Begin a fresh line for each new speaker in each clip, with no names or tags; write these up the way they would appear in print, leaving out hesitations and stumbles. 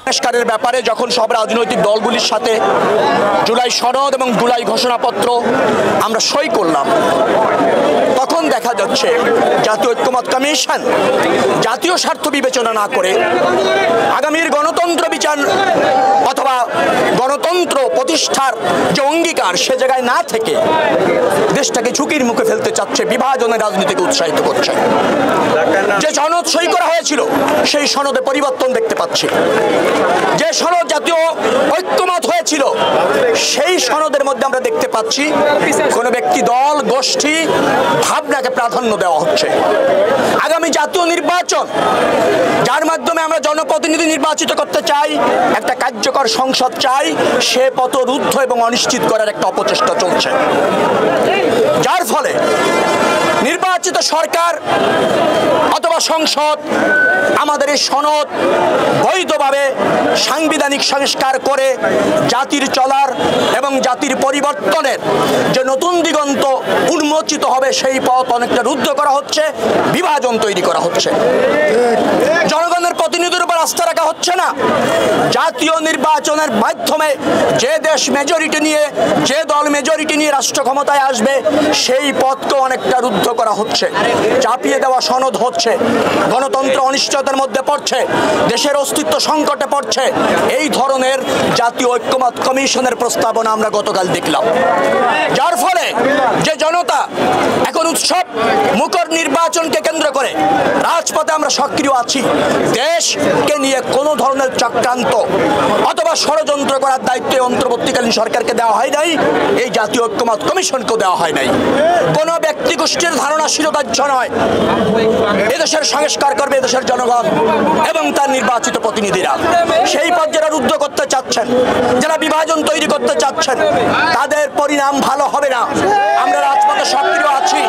সংস্কারের ব্যাপারে যখন সব রাজনৈতিক দলগুলির সাথে জুলাই সনদ এবং জুলাই ঘোষণাপত্র আমরা সই করলাম, তখন দেখা যাচ্ছে জাতীয় ঐক্যমত্য কমিশন জাতীয় স্বার্থ বিবেচনা না করে আগামীর গণতন্ত্র বিচার অথবা গণতন্ত্র প্রতিষ্ঠার যে অঙ্গীকার সে জায়গায় না থেকে দেশটাকে ঝুঁকির মুখে ফেলতে চাচ্ছে, বিভাজনের রাজনীতিকে উৎসাহিত করছে। যে সনদ সই করা হয়েছিল সেই সনদে পরিবর্তন দেখতে পাচ্ছি। যে সনদ জাতীয় ঐক্যমত হয়েছিল সেই সনদের মধ্যে আমরা দেখতে পাচ্ছি কোনো ব্যক্তি, দল, গোষ্ঠী, ভাবনাকে প্রাধান্য দেওয়া হচ্ছে। আগামী জাতীয় নির্বাচন, যার মাধ্যমে আমরা জনপ্রতিনিধি নির্বাচিত করতে চাই, একটা কার্যকর সংসদ চাই, সে পথ রুদ্ধ এবং অনিশ্চিত করার একটা অপচেষ্টা চলছে। যার ফলে নির্বাচিত সরকার অথবা সংসদ আমাদের এই সনদ বৈধভাবে সাংবিধানিক সংস্কার করে জাতির চলার এবং জাতির পরিবর্তনের যে নতুন দিগন্ত উন্মোচিত হবে সেই পথ অনেকটা রুদ্ধ করা হচ্ছে, বিভাজন তৈরি করা হচ্ছে। জনগণের প্রতিনিধির উপর আস্থা রাখা হচ্ছে না। জাতীয় নির্বাচনের মাধ্যমে যে দেশ মেজরিটি নিয়ে, যে দল মেজরিটি নিয়ে রাষ্ট্র ক্ষমতায় আসবে সেই পথকে অনেকটা রুদ্ধ করা হচ্ছে, চাপিয়ে দেওয়া সনদ হচ্ছে, গণতন্ত্র অনিশ্চয়তার মধ্যে পড়ছে, দেশের অস্তিত্ব সংকটে পড়ছে। এই ধরনের জাতীয় ঐক্যমত কমিশনের প্রস্তাবনা আমরা গতকাল দেখলাম। যার ফলে যে জনতা এখন উৎসব মুখর নির্বাচনকে কেন্দ্র করে রাজপথে আমরা সক্রিয় আছি, দেশকে নিয়ে কোনো ধরনের চক্রান্ত অথবা ষড়যন্ত্র করার দায়িত্ব অন্তর্বর্তীকালীন সরকারকে দেওয়া হয় নাই, এই জাতীয় ঐক্যমত কমিশনকেও দেওয়া হয় নাই। কোনো ব্যক্তি গোষ্ঠীর ধারণা শিরোধার্য নয়। এদেশের সংস্কার করবে এদেশের জনগণ এবং তার নির্বাচিত প্রতিনিধিরা। সেই পথ যারা রুদ্ধ করতে চাচ্ছেন, যারা বিভাজন তৈরি করতে চাচ্ছেন, তাদের পরিণাম ভালো হবে না। আমরা রাজপথে সক্রিয় আছি।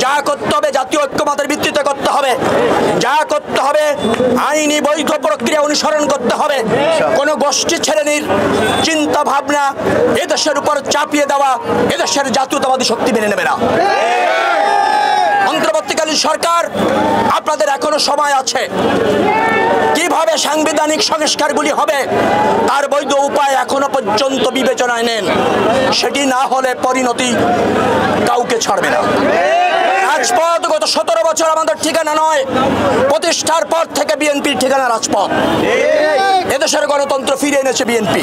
যা করতে হবে জাতীয় ঐক্যমতের ভিত্তিতে করতে হবে, যা করতে হবে আইনি বৈধ প্রক্রিয়া অনুসরণ করতে হবে। কোনো গোষ্ঠী শ্রেণীর চিন্তা ভাবনা এদেশের উপর চাপিয়ে দেওয়া এদেশের জাতীয়তাবাদী শক্তি মেনে নেবে না। অন্তর্বর্তীকালীন সরকার, আপনাদের এখনো সময় আছে। কিভাবে সাংবিধানিক সংস্কারগুলি হবে তার বৈধ উপায় এখনো পর্যন্ত বিবেচনায় নেন। সেটি না হলে পরিণতি কাউকে ছাড়বে না। রাজপথ গত 17 বছর আমাদের ঠিকানা নয়, প্রতিষ্ঠার পর থেকে বিএনপির ঠিকানা রাজপথ। এদেশের গণতন্ত্র ফিরে এনেছে বিএনপি,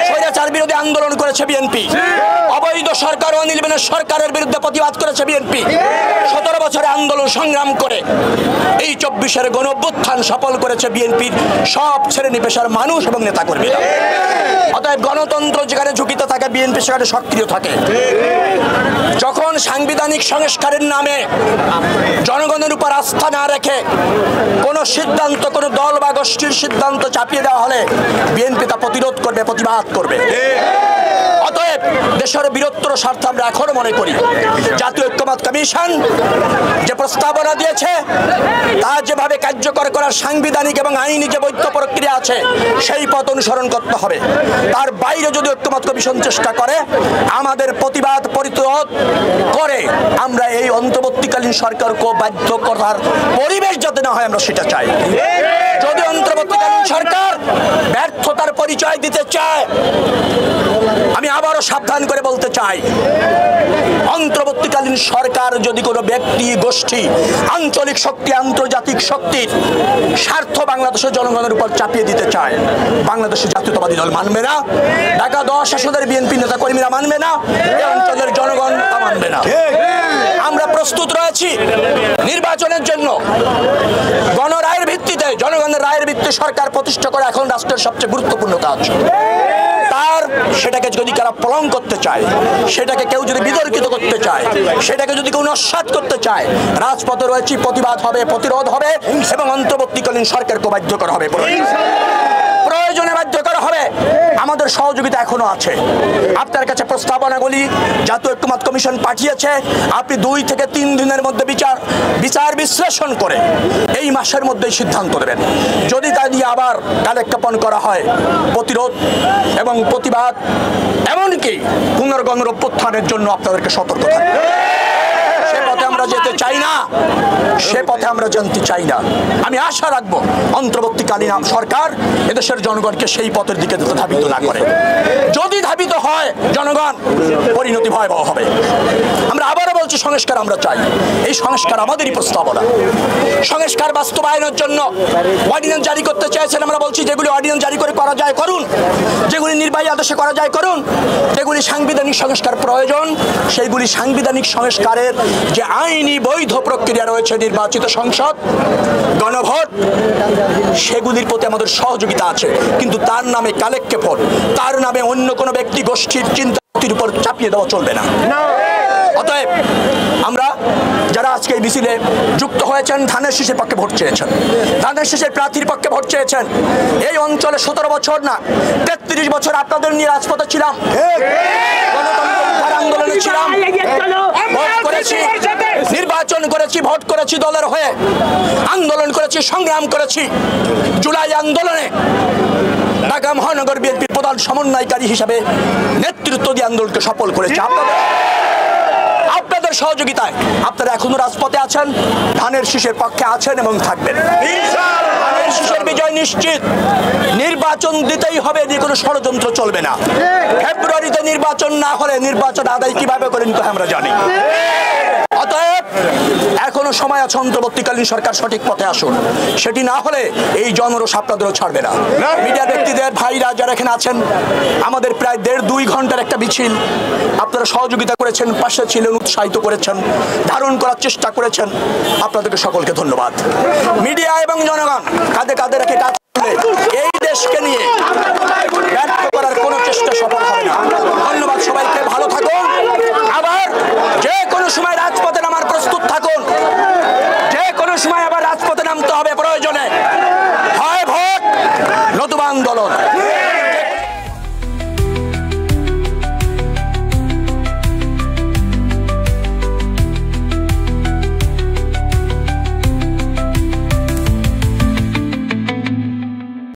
স্বৈরাচার বিরোধী আন্দোলন করেছে বিএনপি, অবৈধ সরকার ও নির্বাচনের সরকারের বিরুদ্ধে প্রতিবাদ করেছে বিএনপি। 17 বছরে আন্দোলন সংগ্রাম করে এই 24-এর গণ অভ্যুত্থান সফল করেছে বিএনপির সব শ্রেণী পেশার মানুষ এবং নেতাকর্মীরা। অতএব গণতন্ত্র যেখানে ঝুঁকিতে থাকে বিএনপি সেখানে সক্রিয় থাকে। যখন সাংবিধানিক সংস্কারের নামে জনগণের উপর আস্থা না রেখে কোনো সিদ্ধান্ত, কোনো দল বা গোষ্ঠীর সিদ্ধান্ত চাপিয়ে দেওয়া হলে বিএনপি তা প্রতিরোধ করবে, প্রতিবাদ করবে। অতএব দেশের বৃহত্তর স্বার্থে আমরা এখনো মনে করি জাতীয় ঐক্যমত কমিশন যে প্রস্তাবনা দিয়েছে তা যেভাবে কার্যকর করার সাংবিধানিক এবং আইনি যে বৈধ প্রক্রিয়া আছে সেই পথ অনুসরণ করতে হবে। তার বাইরে যদি ঐক্যমত কমিশন চেষ্টা করে আমাদের প্রতিবাদ প্রতিরোধ করে আমরা এই অন্তর্বর্তীকালীন সরকারকে বাধ্য করার পরিবেশ যাতে না হয় আমরা সেটা চাই। যদি অন্তর্বর্তীকালীন সরকার ব্যর্থতার পরিচয় দিতে চায়, আমি আবারও সাবধান করে বলতে চাই, অন্তর্বর্তীকালীন সরকার যদি কোনো ব্যক্তি, গোষ্ঠী, আঞ্চলিক শক্তি, আন্তর্জাতিক শক্তির স্বার্থ বাংলাদেশের জনগণের উপর চাপিয়ে দিতে চায়, বাংলাদেশের জাতীয়তাবাদী দল মানবে না, ঢাকা 10 আসনের বিএনপি নেতা কর্মীরা মানবে না, এই অঞ্চলের জনগণ তা মানবে না। আমরা প্রস্তুত রয়েছি নির্বাচনের জন্য। গণরায়ের ভিত্তিতে, জনগণের রায়ের ভিত্তিতে সরকার প্রতিষ্ঠা করা এখন রাষ্ট্রের সবচেয়ে গুরুত্বপূর্ণ কাজ। সেটাকে যদি কারা পলং করতে চায়, সেটাকে কেউ যদি বিতর্কিত করতে চায়, সেটাকে যদি কেউ নস্যাৎ করতে চায়, রাজপথে রয়েছে, প্রতিবাদ হবে, প্রতিরোধ হবে এবং অন্তর্বর্তীকালীন সরকারকে বাধ্য করা হবে, প্রয়োজনে বাধ্য করা হবে। আমাদের সহযোগিতা এখনো আছে। আপনার কাছে প্রস্তাবনাগুলি জাতীয় ঐক্যমত কমিশন পাঠিয়েছে। আপনি 2 থেকে 3 দিনের মধ্যে বিচার বিশ্লেষণ করে এই মাসের মধ্যেই সিদ্ধান্ত দেবেন। যদি তা দিয়ে আবার কালেক্ষেপণ করা হয়, প্রতিরোধ এবং প্রতিবাদ এমনকি পুনর্গণ অভ্যুত্থানের জন্য আপনাদেরকে সতর্ক থাকবে। সে পথে আমরা যেতে চাই না, সে পথে আমরা জানতে চাই না। আমি আশা রাখবো অন্তর্বর্তীকালীন সরকার এদেশের জনগণকে সেই পথের দিকে ধাবিত না করে। যদি ধাবিত হয় জনগণ, পরিণতি ভয়াবহ হবে। আমরা আবারও বলছি, সংস্কার আমরা চাই। এই সংস্কার আমাদেরই প্রস্তাবনা। সংস্কার বাস্তবায়নের জন্য অর্ডিন্যান্স জারি করতে চেয়েছেন, আমরা বলছি যেগুলি অর্ডিন্যান্স জারি করে করা যায় করুন, যেগুলি নির্বাহী আদেশে করা যায় করুন, যেগুলি সাংবিধানিক সংস্কার প্রয়োজন সেইগুলি সাংবিধানিক সংস্কারের যে আইনি বৈধ প্রক্রিয়া রয়েছে, নির্বাচিত সংসদ, গণভোট, সেগুলির প্রতি আমাদের সহযোগিতা আছে। কিন্তু তার নামে কালেক্টে ভোট, তার নামে অন্য কোনো ব্যক্তি গোষ্ঠীর চিন্তার উপর চাপিয়ে দেওয়া চলবে না। অতএব আমরা যারা আজকে এই মিছিলে যুক্ত হয়েছেন, ধানের শীষের পক্ষে ভোট চেয়েছেন, ধানের শীষের প্রার্থীর পক্ষে ভোট চেয়েছেন, এই অঞ্চলে 17 বছর না 33 বছর আপনাদের নিয়ে রাজপথে ছিলাম, গণতন্ত্র আন্দোলনে ছিলাম, ভোট করেছি, নির্বাচন করেছি, ভোট করেছি দলের হয়ে, আন্দোলন করেছি, সংগ্রাম করেছি। জুলাই আন্দোলনে ঢাকা মহানগর বিএনপির প্রধান সমন্বয়কারী হিসাবে নেতৃত্ব দিয়ে আন্দোলনকে সফল করেছে। আপনাদের সহযোগিতায় আপনারা এখনো রাজপথে আছেন, ধানের শীষের পক্ষে আছেন এবং থাকবেন। ধানের শীষের বিজয় নিশ্চিত। নির্বাচন দিতেই হবে, যে কোনো ষড়যন্ত্র চলবে না। ফেব্রুয়ারিতে নির্বাচন না হলে নির্বাচন আদায় কিভাবে করেন তা আমরা জানি। অতএব এখনো সময় আছে, অন্তর্বর্তীকালীন সরকার সঠিক পথে আসুন। সেটি না হলে এই জনরোষ আপনাদেরও ছাড়বে না। মিডিয়া ব্যক্তিদের ভাইরা যারা এখানে আছেন, আমাদের প্রায় 1.5-2 ঘন্টার একটা মিছিল আপনারা সহযোগিতা করেছেন, পাশে ছিলেন, উৎসাহিত করেছেন, ধারণ করার চেষ্টা করেছেন। আপনাদেরকে সকলকে ধন্যবাদ। মিডিয়া এবং জনগণ কাঁধে কাঁধে রেখে কাজ করলে এই দেশকে নিয়ে ব্যর্থ করার কোনো চেষ্টা সফল হবে না। ধন্যবাদ সবাইকে, ভালো থাকুন। আবার যে কোনো সময় রাজপথে নামার প্রস্তুত থাকুন, যে কোনো সময় আবার রাজপথে নামতে হবে প্রয়োজনে, হয় ভোট নতুবা আন্দোলন।